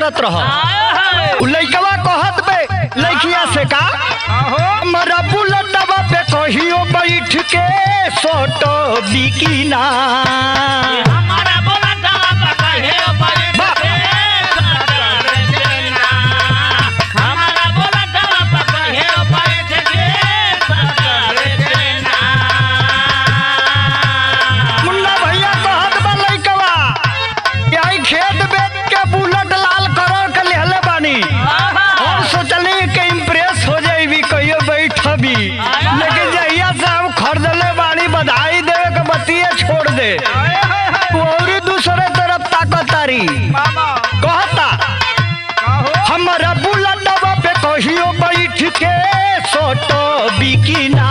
करत रह। लइकवा कहत बे लइकिया से का हमरा बुलेटवा पे कहियो बैठ के सोटो बिकिना हमारा बुलेटवा पे कहियो बैठ के हमारा बुलेटवा पे कहियो बैठ के मुन्ना भैया कहत बा लइकवा कि आई खेत बेच के बुलेट लाल करोड़ के लेहले बानी और सोचली कि इम्प्रेस हो जाइबी कहियो बैठबी, लेकिन जहिया से हम खरीदले बानी बधाई देवे के बतिये छोड़ दे और दूसरे तरफ ताकतारी कहता हमारा बुलेटवा पे कहियो बैठ के सोटो बिकिना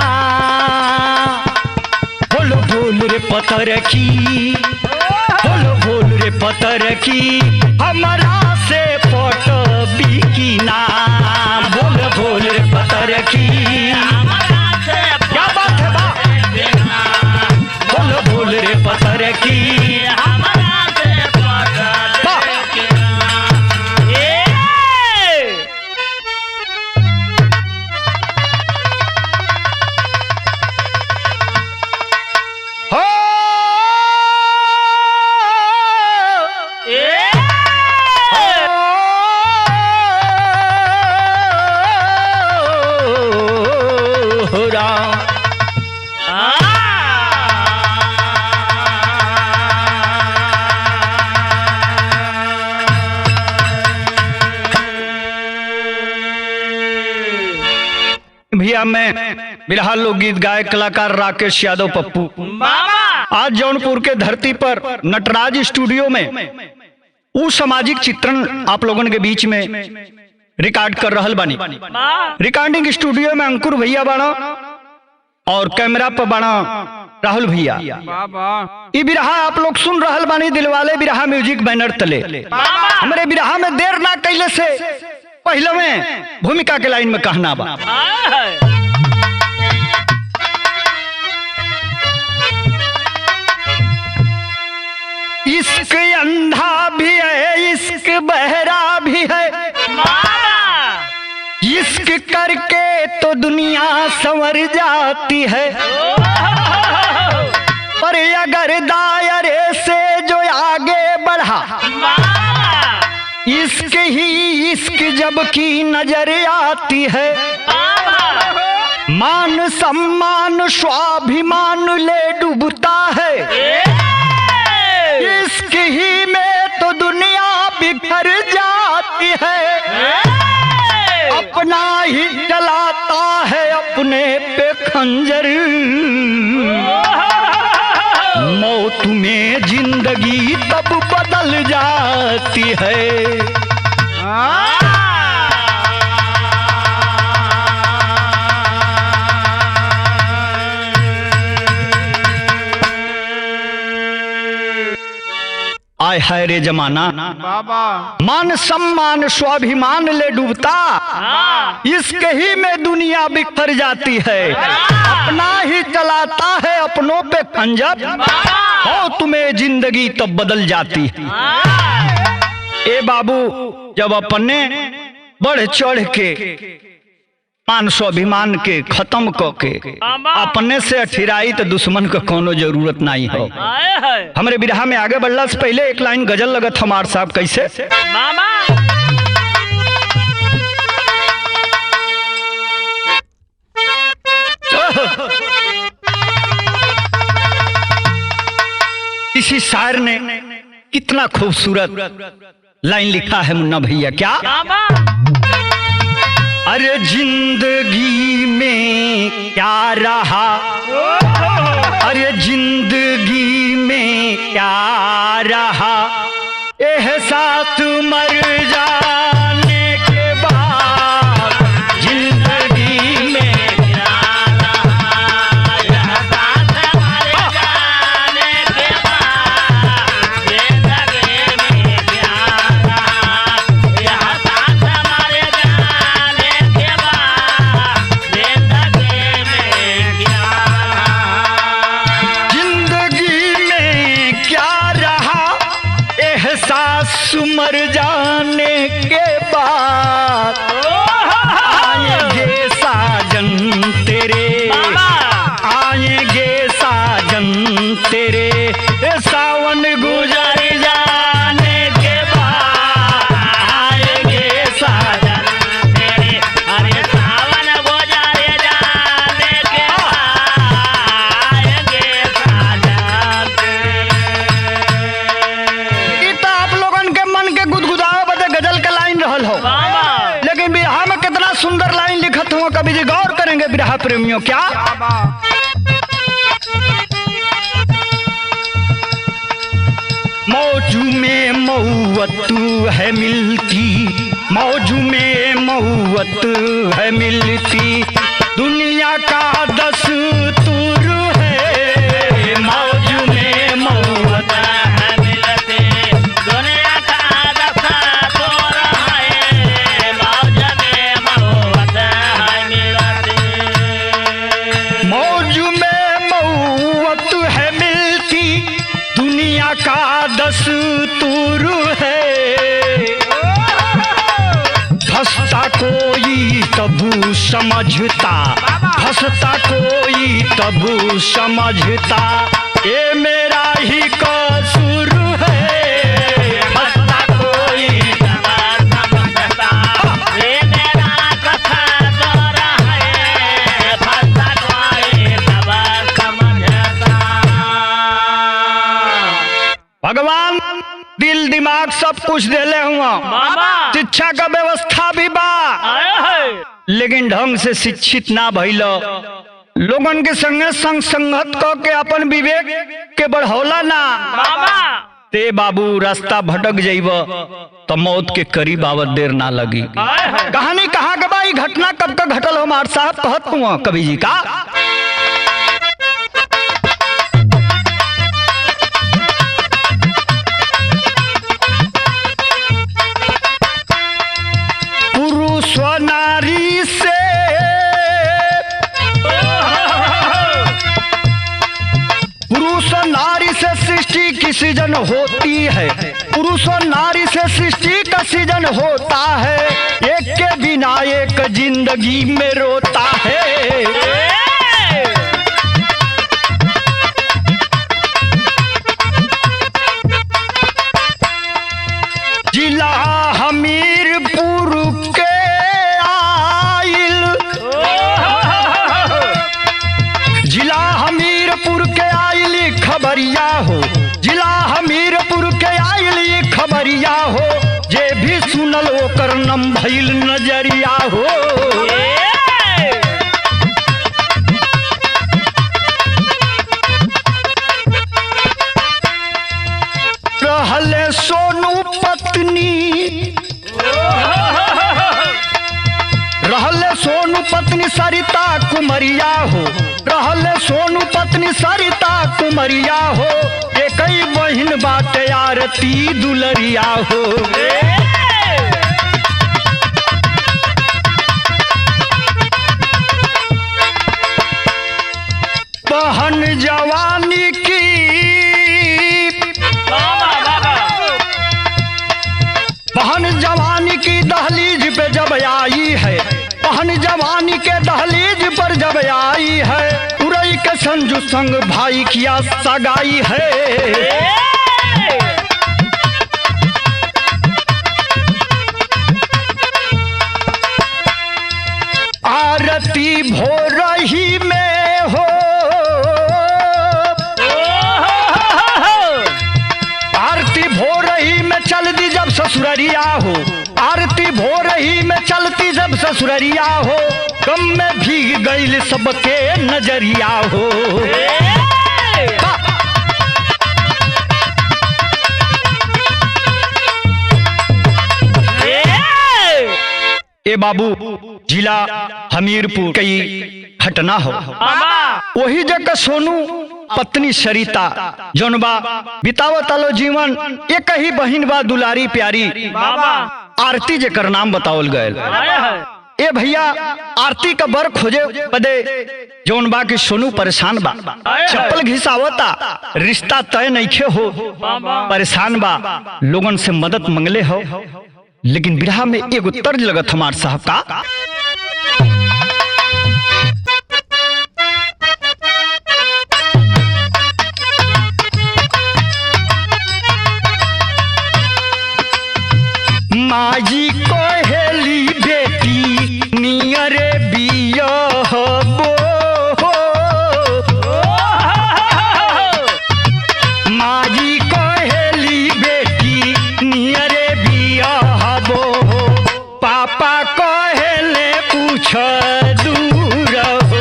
बोलो बोल रे पतर की बोलो बोल रे पतर की हमारा से फोटो बिकिना बोल बोल रे पतर की क्या बात है बा बोलो बोल रे पतर की भैया मैं बिरहा लोकगीत गायक कलाकार राकेश यादव पप्पू आज जौनपुर के धरती पर नटराज स्टूडियो में वो सामाजिक चित्रण आप लोगों के बीच में रिकॉर्ड कर रहल बानी। रिकॉर्डिंग स्टूडियो में अंकुर भैया बाणा और कैमरा पर बाणा राहुल भैया। ये बिरहा आप लोग सुन रहल बानी दिलवाले बिरहा म्यूजिक बैनर तले। हमारे बिरहा में देर ना कैले से पहले में भूमिका के लाइन में कहना बा इश्क अंधा भी है इश्क बहरा भी है इश्क करके तो दुनिया संवर जाती है पर अगर दायरे से जो आगे बढ़ा इश्क ही इश्क जब की नजर आती है मान सम्मान स्वाभिमान ले डूबता है इश्क ही में तो दुनिया बिखर जाती है अपना ही चलाता है अपने पे खंजर मौत में जिंदगी तब बदल जाती है। आय है रे जमाना मान सम्मान स्वाभिमान ले डूबता इसके ही में दुनिया बिखर जाती है अपना ही चलाता है अपनों पे खंजर हो तुम्हें जिंदगी तब बदल जाती है। ए बाबू जब अपने बढ़ चढ़ के मान स्वाभिमान के खत्म करके अपने से अठिराई तो दुश्मन को कोनो जरूरत नहीं हो। हमारे बिरहा में आगे बढ़ला से पहले एक लाइन गजल लगत हमार साहब कैसे इसी शायर ने कितना खूबसूरत लाइन लिखा है मुन्ना भैया क्या अरे जिंदगी में क्या रहा अरे जिंदगी में क्या रहा एहसास मर जाने के बाद जिंदगी में क्या रहा एहसास मर जाने के बाद जिंदगी में क्या रहा एहसास मर जाने के बाद जिंदगी में क्या रहा जिंदगी में क्या रहा एहसास मर जाने के बाद आएंगे साजन तेरे, आएंगे साजन तेरे, सावन गुजर जाने के बाद आएंगे साजन तेरे, अरे सावन गुजर जाने के बाद आएंगे साजन तेरे। ई तो आप लोगन के मन के गुदगुदावे बदे गजल के लाइन रहल हो, लेकिन बिरहा में कितना सुंदर लाइन लिखत हुआ, कभी जी गौर करेंगे बिरहा प्रेमियों क्या? मौजू में मऊवत है मिलती, मौजू में मऊवत है मिलती, दुनिया का दस्तूर है, मौजू में मऊवत है मिलते, दुनिया का दस्तूर है, मौज में मऊवत है मिलते। मौजू में मऊवत है मिलती, दुनिया का दस्तूर है, फंसता कोई तब समझता, फंसता कोई तब समझता, ये मेरा ही कसूर है, फंसता कोई समझता, ये मेरा कसूर है, फंसता कोई तब समझता। भगवान दिल दिमाग सब कुछ देले हुआ, शिक्षा का व्यवस्था भी बा, लेकिन ढंग से शिक्षित ना भइल, लोगन के संगे संग संगत क के अपन विवेक के बढ़ौला ना, ते बाबू रास्ता भटक जाइब तो मौत के करीब आवत देर ना लगी। कहानी कहाँ के बा, ई घटना कब का घटल हो मार साहब कहत हुआ कवि जी का? पुरुष व नारी से पुरुष और नारी से सृष्टि की सृजन होती है, पुरुष और नारी से सृष्टि का सृजन होता है, एक के बिना एक जिंदगी में रोता है। जिला हमीरपुर के आइल, जिला हमीरपुर के आइल खबरिया हो, जिला हमीरपुर के आइल खबरिया हो, जे भी सुनल ओकर नम भइल नजरिया हो। रहले सोनू पत्नी, रहले सोनू पत्नी सरिता कुमरिया हो, रहले सोनू पत्नी सरिता कुमरिया हो, एक ही बहिन बाटे आरती दुलरिया हो। बहन जवानी की, बहन जवानी की दहलीज पे जब आई है, बहन जवानी के दहलीज पर जब आई है, उरई के संजू संग भाई किया सगाई है। आरती भोरही में हो, आरती भोरही में चल दी जब ससुररिया हो, आरती भोरही में चलती जब ससुररिया हो, गम में भीग गईल सबके नजरिया हो। ए बाबू जिला हमीरपुर कई घटना हो, वही जगह सोनू पत्नी सरिता जौन बा बितावत आलो जीवन, एक ही बहिन बा दुलारी प्यारी, आरती जेकर नाम बतावल गयल। ए भैया आरती का बर खोजे बदे जौन बा कि सोनू परेशान बा, चप्पल घिसावता, रिश्ता तय नइखे हो, परेशान बा, लोगन से मदद मंगले हो। लेकिन बिरहा में एगो तर्ज लगत हमार साहब का, माजी कोहेली बेटी नियरे बिया हबो, माजी कोहेली बेटी नियरे बिया हबो, पापा कोहेले पूछ दूर हो।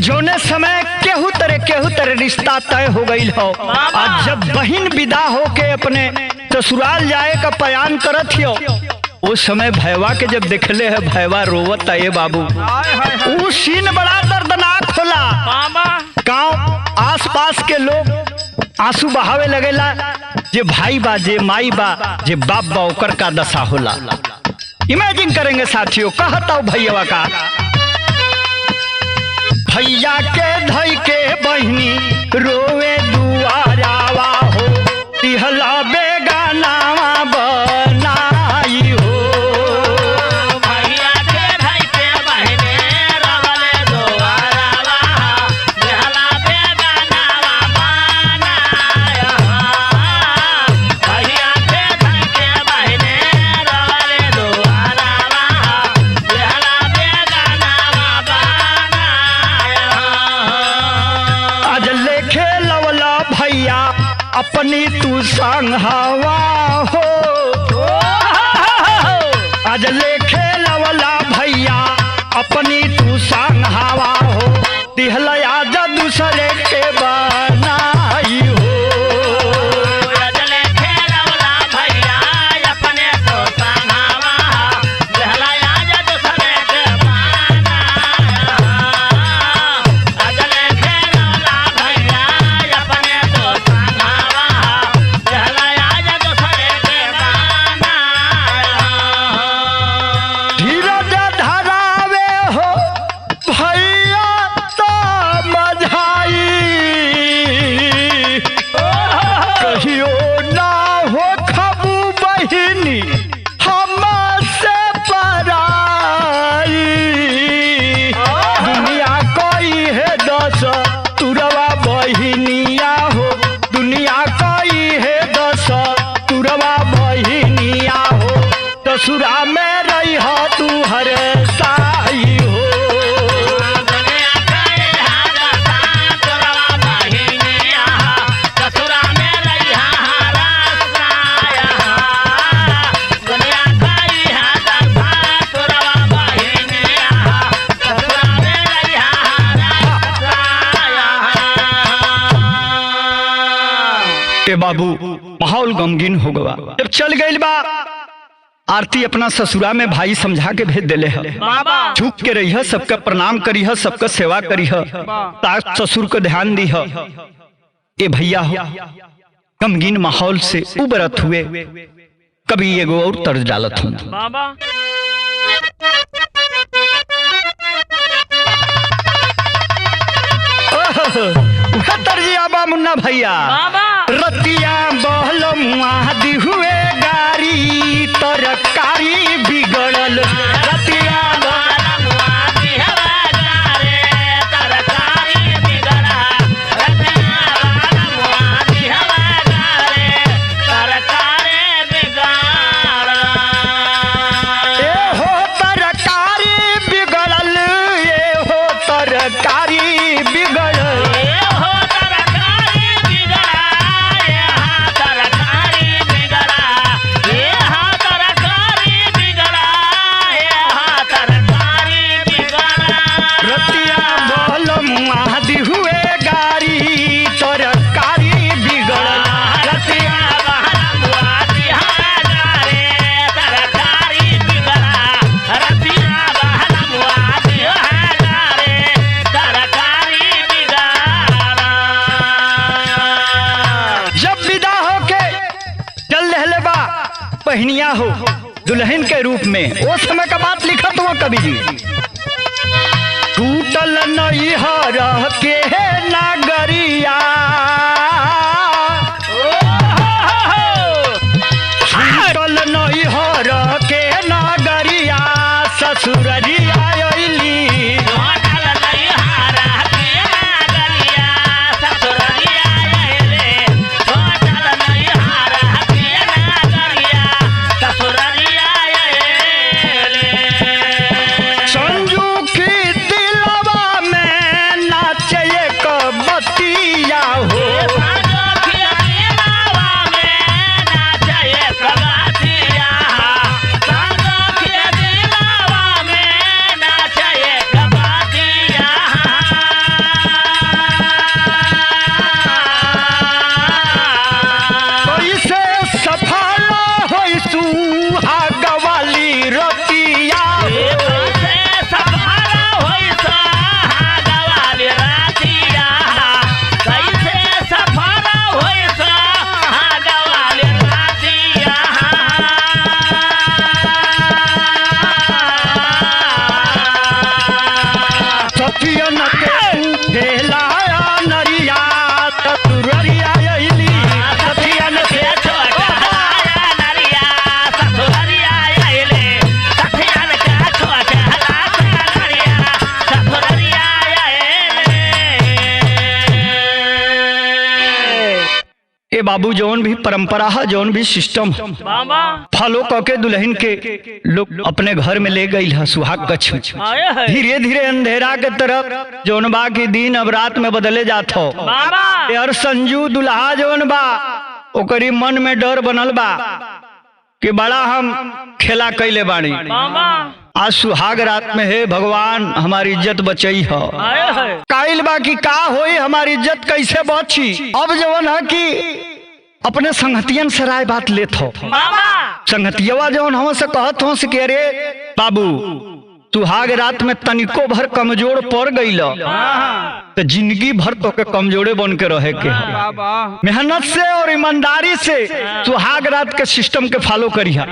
जोने समय केहू तरह रिश्ता तय हो गई हो, और जब बहन विदा होके अपने ससुराल जाए का प्लान करत हो, उस समय भैया के जब देखले है, भैया रोवत है बाबू। वो सीन बड़ा दर्दनाक होला। गांव आस पास के लोग आंसू बहावे लगेला, जे भाई बा, जे माई बा, जे बाप बा, ओकर का दशा होला। इमेजिन करेंगे साथियों, कहता हूँ भैया का, भैया के धई के बहनी रोवे दुआरावा हो, तिहला बेगानावा बनाई हो। भैया के धई के बहनी रोवे दुआरावा, तिहला बेगानावा बनाई हो। भैया के धई के बहनी रोवे दुआरावा, तिहला बेगानावा आज लेखे लवला भैया अपनी तू संघवा हो, आज लेखे लवला भैया अपनी तू संघवा हो, तिहला आज दूसरे के बनाई हो। ससुरा में रही हो तू हर साई हो। ए बाबू माहौल गमगीन हो गवा। जब चल गई बा आरती अपना ससुरा में भाई समझा के भेज दिले है, झुक के रही है, सबका प्रणाम करी है, सबका सेवा करी है, सास ससुर को ध्यान दी है। ए भैया हो गमगीन माहौल से उबरत हुए, कभी एगो और तर्ज डालत हूँ। तर्जिया बा मुन्ना भैया, रतिया बहलो मुआदी हुए गारी, तरकारी बिगड़ल रतिया रतिया बहलो कन्या हो दुल्हन के रूप में। वो समय का बात लिखा तो कवि जी, टूटल नैहर के नगरिया, टूटल नैहर के नगरिया, ससुररिया अइली। बाबू जौन भी परंपरा है, जौन भी सिस्टम फॉलो करके दुल्हन के लोग अपने घर में ले गई है सुहाग कछ। धीरे धीरे अंधेरा के तरफ जौन बा की दिन अब रात में बदले जात हो। यार संजू दुल्हा जौन बा ओकरी मन में डर बनल बा कि बड़ा हम खेला कैले बाड़ी, आज सुहाग रात में है भगवान हमारी इज्जत बचई है। काइल बा की का होई, हमारी इज्जत कैसे बची। अब जवन है कि अपने संगतियन से राय बात लेत हो। संगतियवा जवन हम से कहत हो कि अरे बाबू सुहाग रात में तनिको भर कमजोर पड़ गई तो जिंदगी भर तो के कमजोरे बन के रहे के मेहनत से और ईमानदारी से सुहाग रात के सिस्टम के फॉलो करिया,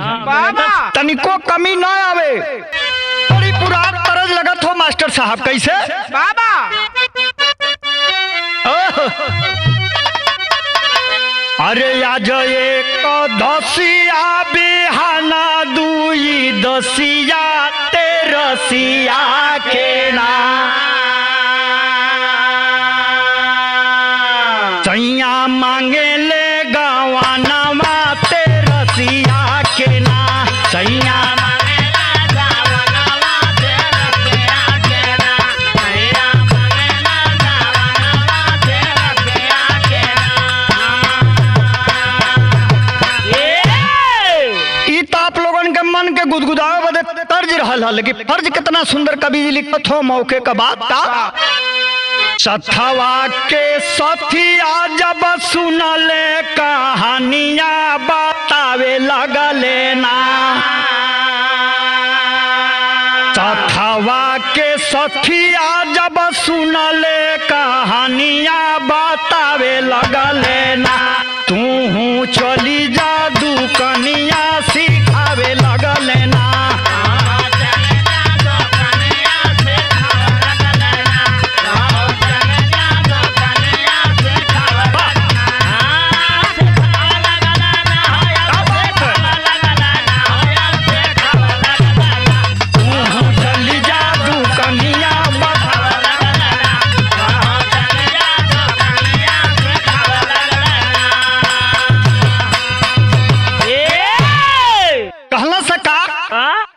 तनिको कमी ना आवे। बड़ी पुरान तरज लगत हो मास्टर साहब, कैसे बाबा? अरे आज एक दसिया बिहाना दुई दसिया तेरसिया के ना, सैया मांगे ले गवानवा तेरसिया के ना, सैया गुदगुदावे बदे तर्ज रहल है, लेकिन फर्ज कितना सुंदर कवि जी लिखत हो मौके का बात का। सथवा के सथिया जब सुनले कहानियां बतावे लगले ना, सथवा के सथिया जब सुनले कहानियां बतावे लगले ना, तू चली जा दुकनिया सिखावे लगले ना।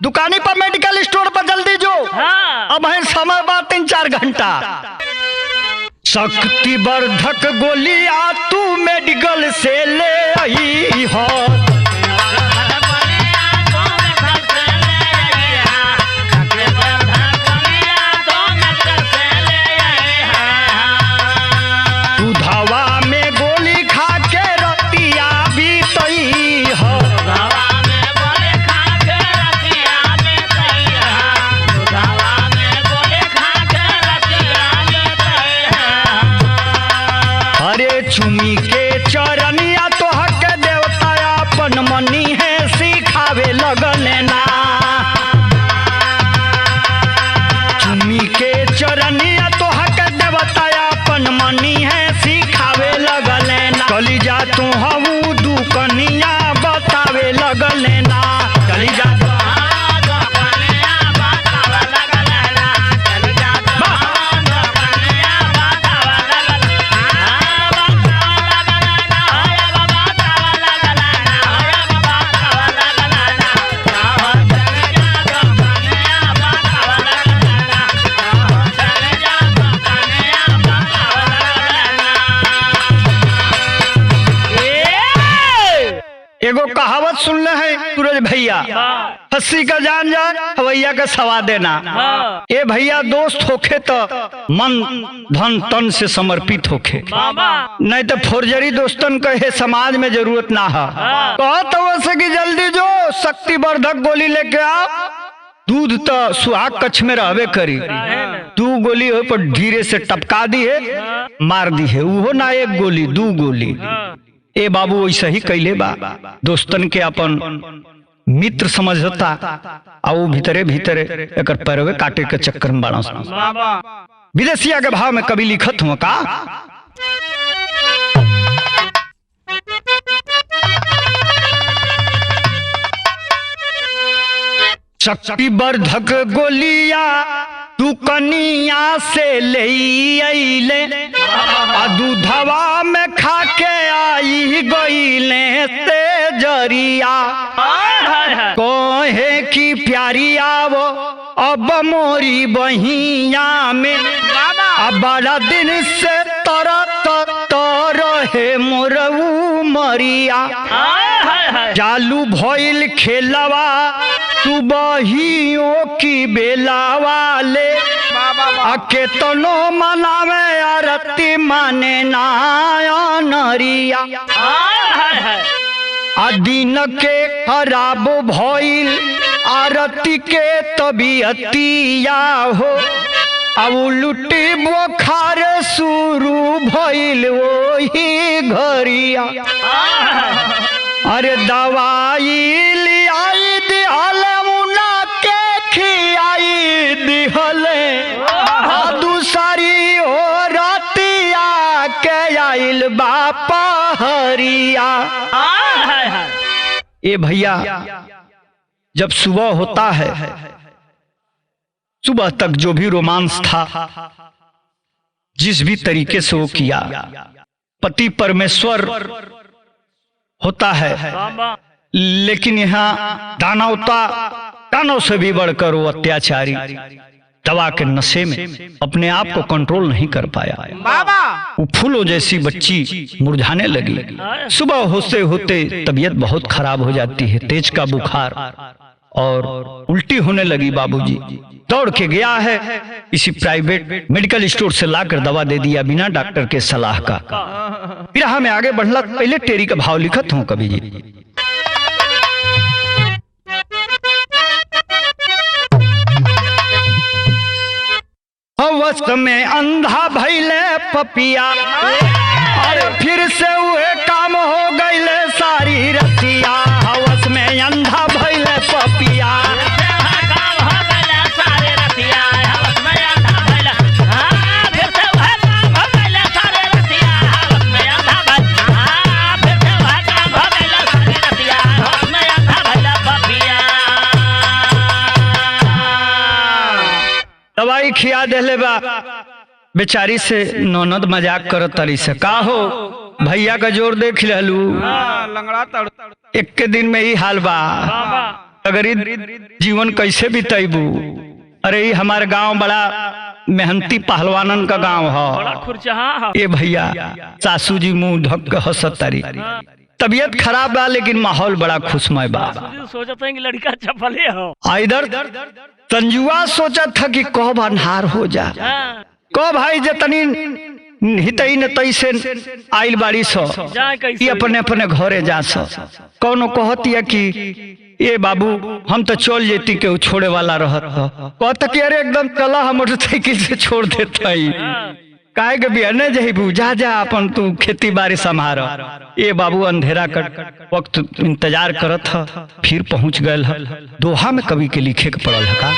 दुकानी पर मेडिकल स्टोर पर जल्दी जो, अब है समय बाद 3-4 घंटा। शक्ति वर्धक गोलियां तू मेडिकल से ले आई हो, तू धवा में गोली खा के रतिया बीतई हो, चुमी के चरनिया तो हक देवता अपन मनी है सिखा सुन ले है सूरज भैया, हस्सी का जान जा हवैया का सवा देना। ए भैया दोस्त होखे तो मन धन तन से समर्पित होखे, नहीं तो फोर्जरी दोस्तन कहे समाज में जरूरत ना है। कहत वैसे कि जल्दी जो शक्तिवर्धक गोली लेके आ, दूध तो सुहाग कच्छ में रहबे करी, 2 गोली हो पर धीरे से टपका दी है, मार दी है, वो ना 1 गोली 2 गोली। ए बाबू वैसे ही कैले बा, दोस्तन के अपन मित्र समझता आ वो भीतरे भीतरे एक पैरवे काटे के चक्कर में बाड़ा। विदेशिया के भाव में कभी लिखत हुआ का, शक्तिवर्धक गोलिया तू कनिया से ले अइले, दूधवा में खाके आई गईले ते जरिया, कहे की प्यारी आवो अब मोरी बहिया में, अब बड़ा दिन से तरत रहे मोरऊ मरिया, चालू भइल खेलवा सुबहियों की बेला वाले, केतनो मनावे आरती माने नाया नरिया, दिन के खराब भइल आरती के तबीयतिया हो, अब लुटी बुखार शुरू भइल वही घरिया, अरे दवाई लियाई दिहल मुना के खियाई दिहले, दूसरी हो रतिया के आइल बापा हरिया। ए भैया जब सुबह होता है, सुबह तक जो भी रोमांस था जिस भी तरीके से वो किया, पति परमेश्वर होता है, लेकिन यहाँ दानव से भी बढ़कर वो अत्याचारी दवा के नशे में अपने आप को कंट्रोल नहीं कर पाया। वो फूलों जैसी बच्ची मुरझाने लगी, सुबह होते होते तबीयत बहुत खराब हो जाती है, तेज का बुखार और उल्टी होने लगी। बाबूजी दौड़ के गया है, इसी प्राइवेट मेडिकल स्टोर से लाकर दवा दे दिया बिना डॉक्टर के सलाह का। फिर हमें आगे बढ़ला, पहले टेरी का भाव लिखत हूँ कभी जी। हवस में अंधा भइले पपिया, अरे फिर से हुए काम हो गईले सारी रतिया, हवस में अंधा भइले पपिया, दवाई खिया देले बा, बेचारी से ननद मजाक करत तरी से, का हो भैया का जोर देख ललू, एक के दिन में ही हाल बा, अगर जीवन कैसे बिताइबू। अरे हमारे गांव बड़ा मेहनती पहलवानन का गांव है। ये भैया सासू जी मुंह ढक के हंसत तारी, तबीयत खराब बा लेकिन माहौल बड़ा खुशमय बा। सोचते हैं कि लड़का चपले हो। इधर संजुआ सोचा था कि कब अन्हार हो जा, कब भाई जतनी हितई न तैसे आइल बाड़ी सो अपने अपने घरे जा सो। कौनो कहतिया कि ये बाबू हम तो चल जेती के छोड़े वाला रहत, कहता कि अरे एकदम चला हम मोटरसाइकिल से छोड़ देता ही, काहे के बिहाने जहीबू, जा जा अपन तू खेती बाड़ी संभार। ये बाबू अंधेरा कर वक्त इंतजार करत ह, फिर पहुंच गए ह। दोहा में कवि के लिखे के पड़ल है का,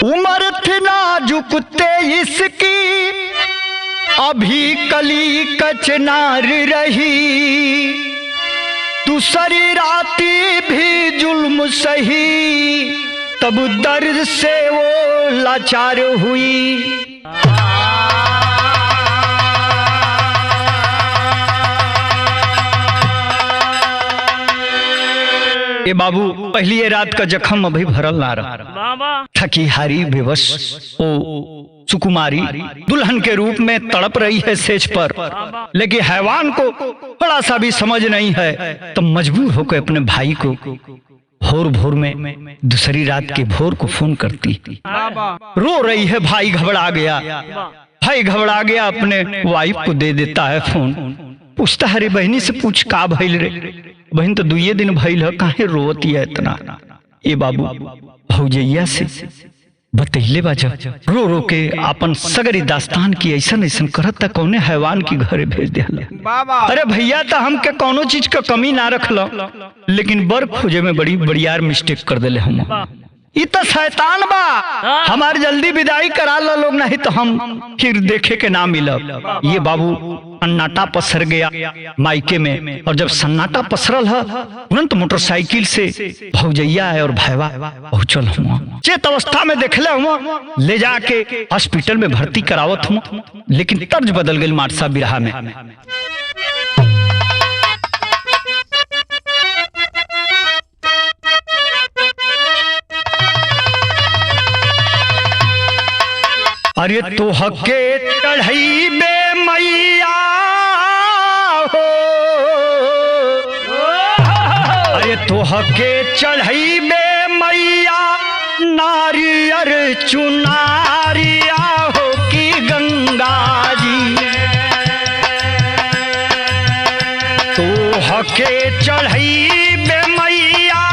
उम्र थी नाजुकते इसकी अभी कली कचनार रही, दूसरी राती भी जुल्म सही तब दर्द से वो लाचार हुई। ये बाबू पहली रात का जख्म अभी भरल ना रहा। बाबा थकी हारी बेबस ओ सुकुमारी दुल्हन के रूप में तड़प रही है सेज पर, लेकिन हैवान को बड़ा सा भी समझ नहीं है, तो मजबूर होकर अपने भाई को भोर भोर में दूसरी रात के भोर को फोन करती। रो रही है, भाई घबरा गया, भाई घबरा गया, अपने वाइफ को दे देता है फोन। पूछता है रे बहनी से पूछ का भइल रे। बहन तो 2 दिन भइल है, काहे रोती है इतना। ये बाबू भौजैया से बतैले बाजा रो रो के अपन सगरी दास्तान की ऐसन ऐसन करत त कौने हैवान की घरे भेज दिया। अरे भैया तो हम के कोनो चीज का कमी ना रखल, लेकिन बर खोजे में बड़ी बड़ियार मिस्टेक कर दिले हम। ये तो शैतान बा, हमारी जल्दी विदाई करा लो लोग, नहीं तो हम फिर देखे के ना मिलब। ये बाबू सन्नाटा पसर गया मायके में, और जब सन्नाटा पसरल है तुरंत मोटरसाइकिल से भौजैया और भाईवा पहुंचल हुआ। चेत अवस्था में देखले हुआ, ले जाके हॉस्पिटल में भर्ती करावत हुआ, लेकिन तर्ज बदल गई माटसा बिरहा में। अरे तो हके चढ़ई बे मैया हो, अरे तो हके चढ़ई बे मैया नारियर चुनारिया हो की गंगा जी। तो हके चढ़ई बे मैया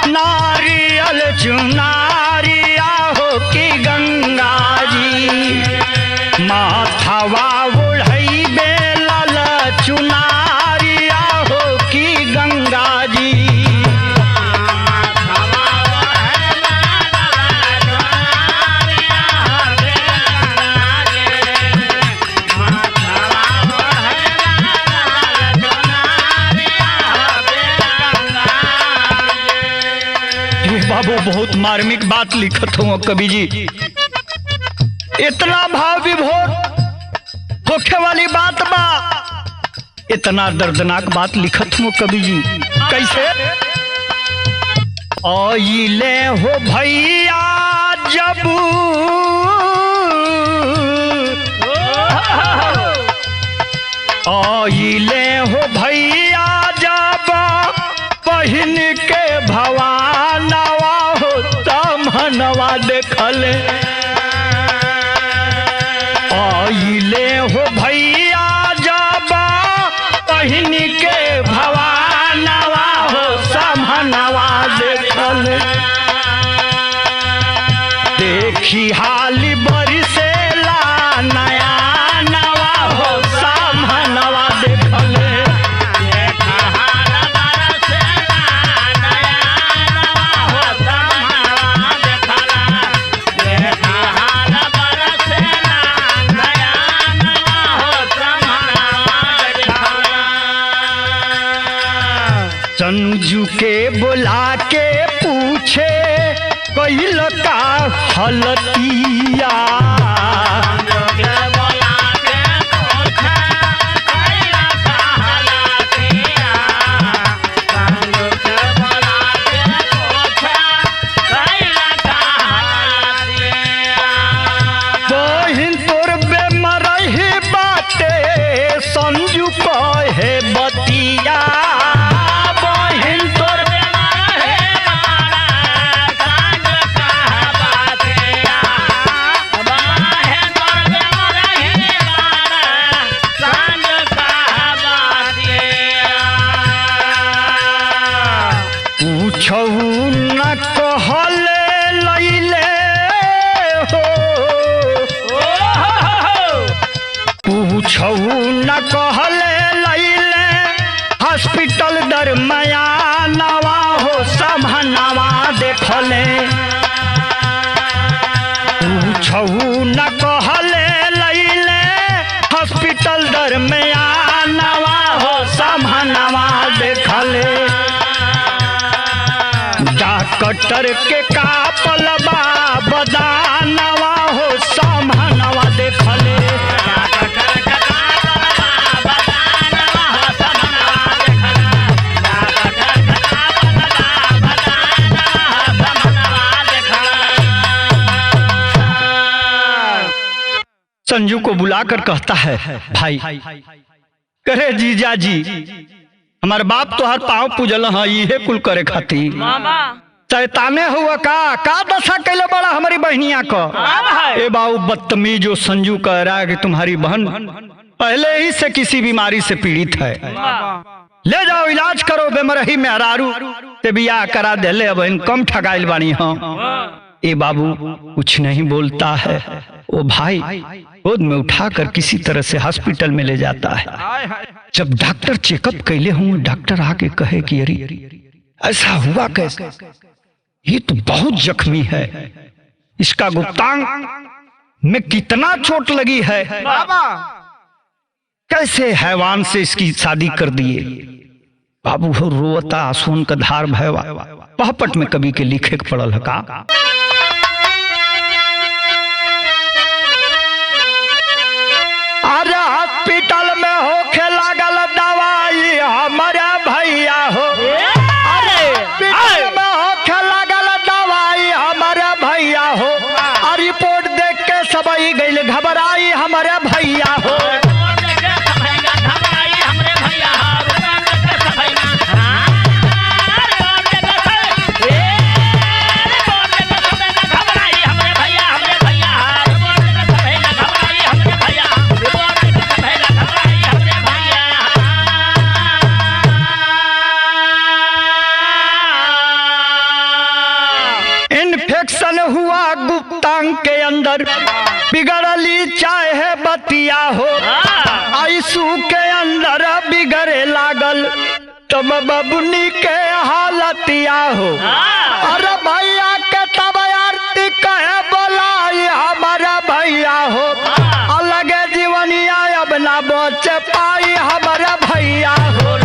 नारियल चुनारिया हो की गंगा माथावा ओढ़ई बेलाल चुनारिया हो की गंगा जी। बाबू बहुत मार्मिक बात लिखत हो कवि जी, इतना भाव विभोर होखे वाली बात बा, इतना दर्दनाक बात लिखत हूँ कवि जी। कैसे आइले हो भैया जब आइले हो भैया जब बहिन के भवानवा हो तमनवा देखले। आइले हो भैया जब बहिन के भवानवा हो समनवा देखल। देखी हाली बरसेला नया नवा हो समनवा देखल। संजू के बुला के पूछे कैल का हलतिया। बहिन तोर बेमरही बाटे संजू कहे बतिया। न कहले लैले हो, पूछऊ न कहले लैले हॉस्पिटल दरमियानवा हो समनवा देखले। पूछऊ न कहले लैले हॉस्पिटल दरमियानवा हो समनवा देखले। डॉक्टर के कापलबा बदानवा हो समनवा देखले। संजू को बुलाकर कहता है, भाई करे जीजा जी हमारे बाप तो हर पाँव पूजल है ये कुल करे खाती शैताने हुआ का दशा कैले बड़ा हमारी बहनिया को। ए बाबू बदतमीजो संजू कह रहा है कि तुम्हारी बहन पहले ही से किसी बीमारी से पीड़ित है, ले जाओ इलाज करो। बेमरही में हरारू ते बियाह करा दे ले, अब कम ठगाइल बानी हाँ। ए बाबू कुछ नहीं बोलता है। ओ भाई गोद में उठाकर किसी तरह से हॉस्पिटल में ले जाता है। जब डॉक्टर चेकअप कैले हूँ, डॉक्टर आके कहे कि अरे ऐसा हुआ कैसे, ये तो बहुत जख्मी है, इसका गुप्तांग में कितना चोट लगी है, कैसे हैवान से इसकी शादी कर दिए। बाबू हो रोता आंसुओं का धार भयवा पहपट में कभी के लिखे पड़ल है का। अरे हॉस्पिटल में होखे लागल दवाई हमारा भैया हो, अरे हॉस्पिटल में होखे लागल दवाई हमारा भैया हो, और रिपोर्ट देख के सब गइल घबराई हमारा भैया हो। इन्फेक्शन हुआ गुप्तांग के अंदर, बिगड़ली चाहे बतिया हो, आईसू के अंदर बिगड़े लागल तब बबुनी के हालतिया हो। अरे भैया के तब आरती कहे बोलाई हमारा भैया हो, अलग जीवनिया अब ना बच पाई हमारा भैया हो।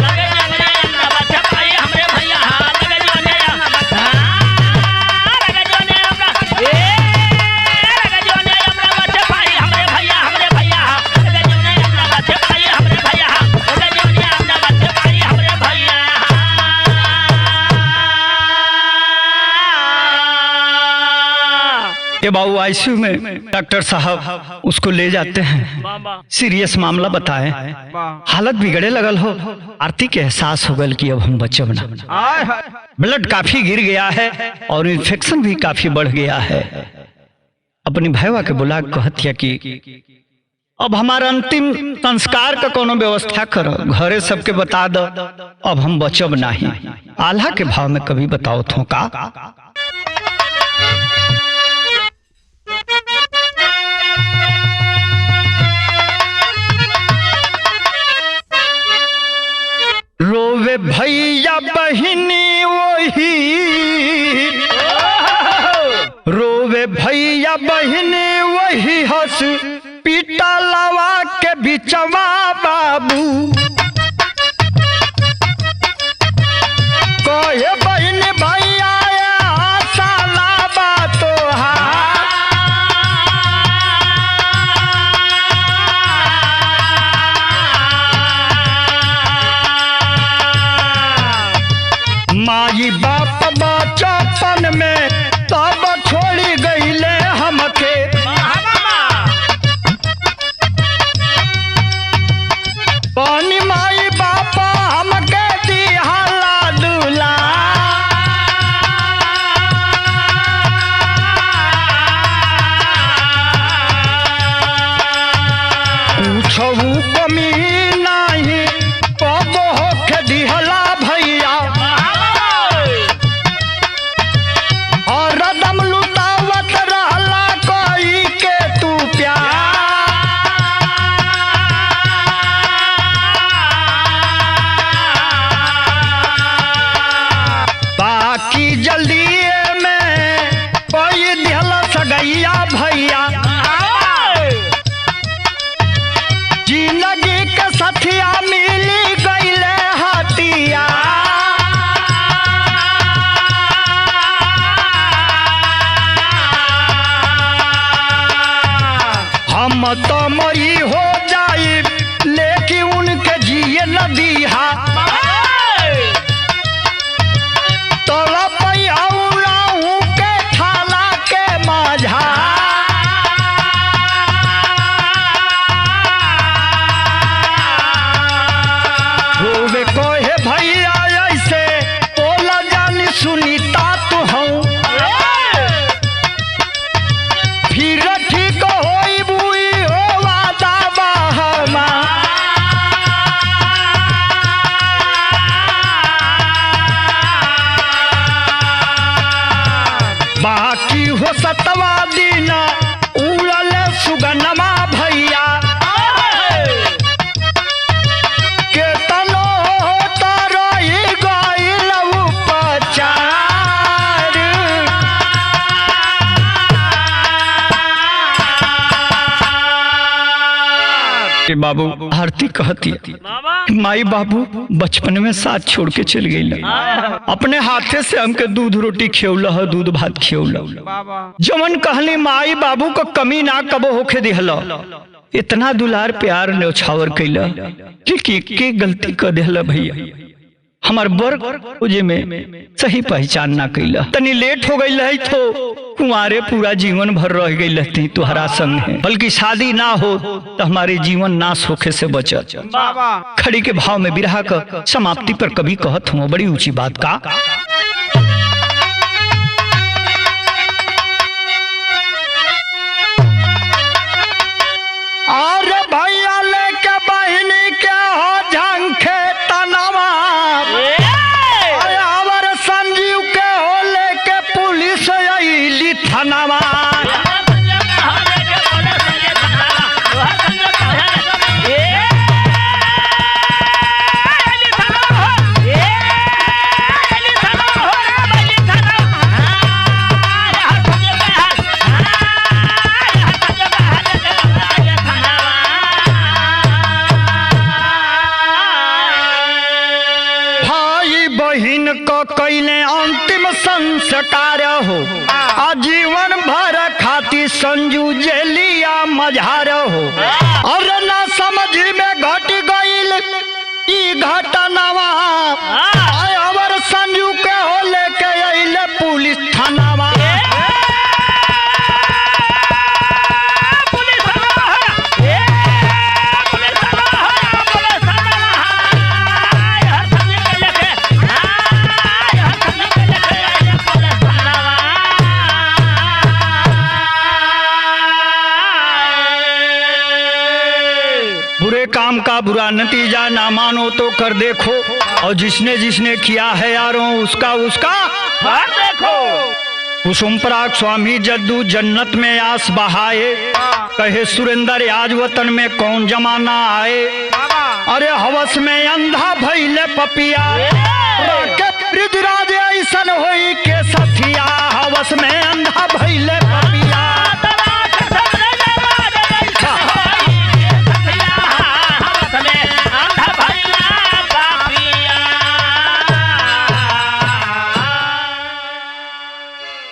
ये बाबू आईसीयू में डॉक्टर साहब उसको ले जाते हैं, सीरियस मामला बताएं, हालत बिगड़े लगल हो, आरती के एहसास हो गल कि अब हम बचब ना, ब्लड काफी गिर गया है और इन्फेक्शन भी काफी बढ़ गया है। अपनी भैया के बुला कहतिया कि अब हमारा अंतिम संस्कार का कोनो व्यवस्था करो, घरे सबके बता दो, अब हम बचब नहीं। आल्हा के भाव में कभी बताओ थो का। रोवे भैया बहिनी वही, रोवे भैया बहिनी वही, हंस पीटा लवा के बिचवा बाबू, कहे बहिन भैया साला बातो माई बाप बचपन में तब छोड़ी गईले हमके, पानी माई बाप हमके दिहाला दूला, पूछू कमी नहीं कब होके दिहला भैया, और रदम लुटावत रहला कोई के तू प्यार। बाकी जल्दी में कोई दिहला सगैया भैया, जिंदगी के सथिया मिली गईले हतिया, हम तो मरी हो जाई लेकिन उनके जिए न दिहा, तोला पैहू के थाला के माझा, सतवा दिन उड़ल सुगनमा भैया के तनो तरई गइल उपचार के बाबू आरती कहती बाबा माई बाबू बचपन में साथ छोड़ के चल गई अपने हाथे से हमके दूध रोटी खियौला है दूध भात खियौला जमन कहली माई बाबू को कमी ना कबो होके दिहला इतना दुलार प्यार न्यौछावर कैला के गलती कर दिहला भैया हमार वर्ग उजे में सही पहचान ना कैला तनी लेट हो गई है तो कुंवारे पूरा जीवन भर रह गई रहती तुहरा संग है बल्कि शादी ना हो तो हमारे जीवन नाश होके से बचत खड़ी के भाव में बिरहा का समाप्ति पर कभी कहत हूँ बड़ी ऊंची बात का और भैया लेके बहिनी के हो झंखे तनवा और संजीव के हो लेके पुलिस अइली थानावा बहिन को कैले अंतिम संस्कार हो आजीवन भर खाती संजू जेलिया मझार हो और ना समझ में घट गईल ई घटनावा और संजू के हो लेके अइले पुलिस थानावा बुरे काम का बुरा नतीजा ना मानो तो कर देखो और जिसने जिसने किया है यारों उसका देखो कुसुम पराग स्वामी जद्दू जन्नत में आस बहाए कहे सुरेंद्र आज वतन में कौन जमाना आए अरे हवस में अंधा भइले पपिया ब्रिजराज ऐसन होई के सथिया हवस में अंधा भइले पपिया